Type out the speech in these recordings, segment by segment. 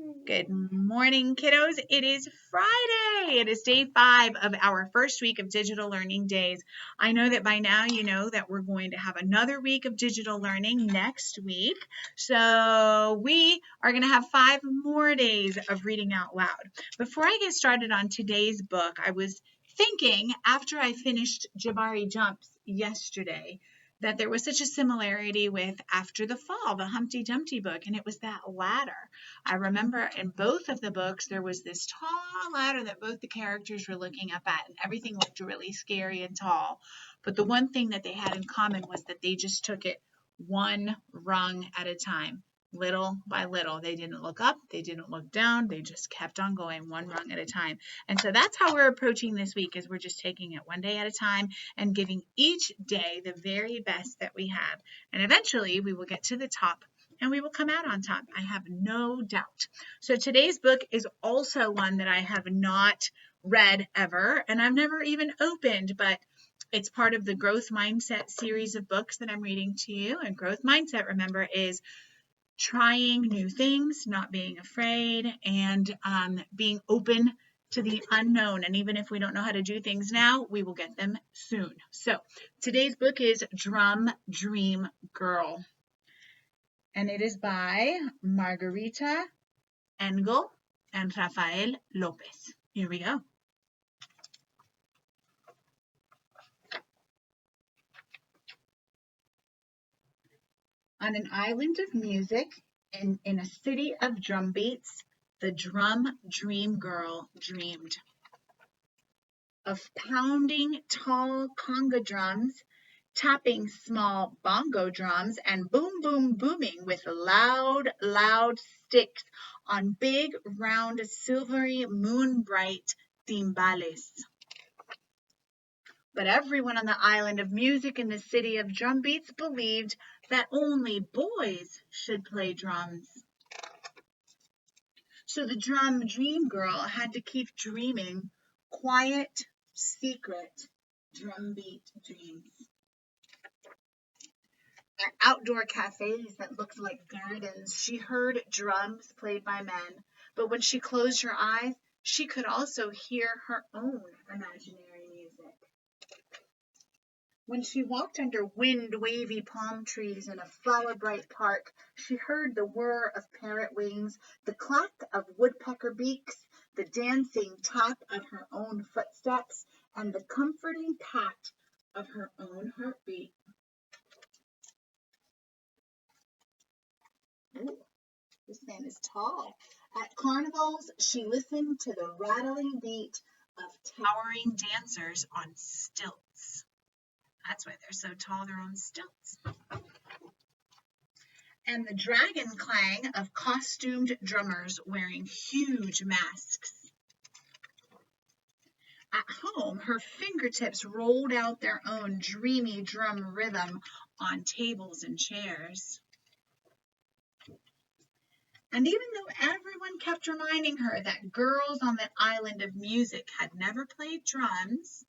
Good morning, kiddos. It is Friday. It is day 5 of our first week of digital learning days. I know that by now you know that we're going to have another week of digital learning next week. So we are going to have 5 more days of reading out loud. Before I get started on today's book, I was thinking after I finished Jabari Jumps yesterday, that there was such a similarity with After the Fall, the Humpty Dumpty book, and it was that ladder. I remember in both of the books, there was this tall ladder that both the characters were looking up at, and everything looked really scary and tall. But the one thing that they had in common was that they just took it one rung at a time, little by little. They didn't look up, they didn't look down, they just kept on going one rung at a time. And so that's how we're approaching this week, is we're just taking it one day at a time and giving each day the very best that we have. And eventually we will get to the top and we will come out on top. I have no doubt. So today's book is also one that I have not read ever, and I've never even opened, but it's part of the Growth Mindset series of books that I'm reading to you. And Growth Mindset, remember, is trying new things, not being afraid, and being open to the unknown. And even if we don't know how to do things now, we will get them soon. So today's book is Drum Dream Girl, and it is by Margarita Engel and Rafael Lopez. Here we go. On an island of music, in a city of drum beats, the drum dream girl dreamed of pounding tall conga drums, tapping small bongo drums, and boom, boom, booming with loud, loud sticks on big, round, silvery, moon-bright timbales. But everyone on the island of music in the city of drum beats believed that only boys should play drums. So the drum dream girl had to keep dreaming quiet, secret drumbeat dreams. At outdoor cafes that looked like gardens, she heard drums played by men, but when she closed her eyes, she could also hear her own imaginary music. When she walked under wind-wavy palm trees in a flower-bright park, she heard the whir of parrot wings, the clack of woodpecker beaks, the dancing tap of her own footsteps, and the comforting pat of her own heartbeat. Ooh, this man is tall. At carnivals, she listened to the rattling beat of towering dancers on stilts. That's why they're so tall, they're on stilts. And the dragon clang of costumed drummers wearing huge masks. At home, her fingertips rolled out their own dreamy drum rhythm on tables and chairs. And even though everyone kept reminding her that girls on the island of music had never played drums,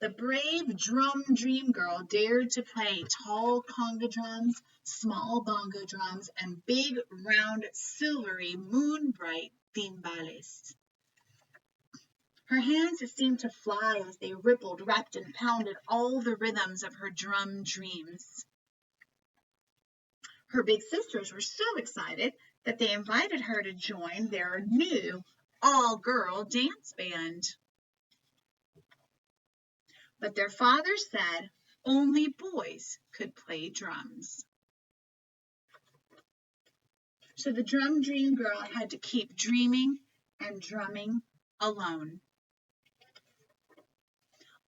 the brave drum dream girl dared to play tall conga drums, small bongo drums, and big, round, silvery, moon-bright timbales. Her hands seemed to fly as they rippled, rapped, and pounded all the rhythms of her drum dreams. Her big sisters were so excited that they invited her to join their new all-girl dance band. But their father said only boys could play drums. So the drum dream girl had to keep dreaming and drumming alone.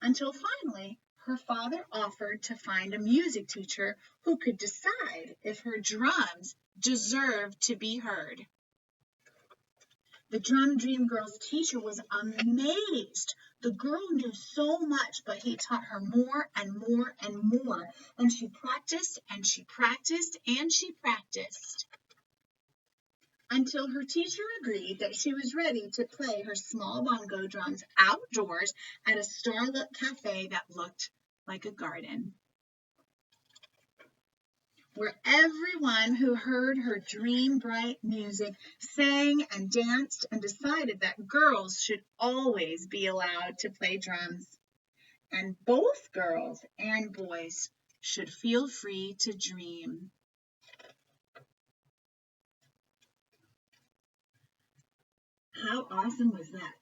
Until finally, her father offered to find a music teacher who could decide if her drums deserved to be heard. The drum dream girl's teacher was amazed. The girl knew so much, but he taught her more and more and more. And she practiced and she practiced and she practiced until her teacher agreed that she was ready to play her small bongo drums outdoors at a starlit cafe that looked like a garden. where everyone who heard her dream bright music sang and danced and decided that girls should always be allowed to play drums. And both girls and boys should feel free to dream. How awesome was that?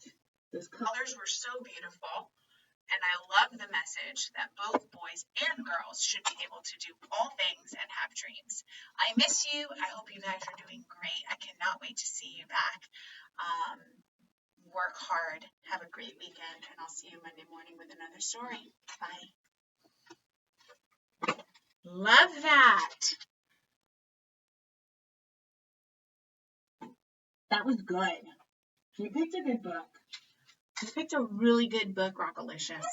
Those colors were so beautiful. And I love the message that both boys and girls should be able to do all things and have dreams. I miss you. I hope you guys are doing great. I cannot wait to see you back. Work hard. Have a great weekend. And I'll see you Monday morning with another story. Bye. Love that. That was good. You picked a good book. You picked a really good book, Rockalicious.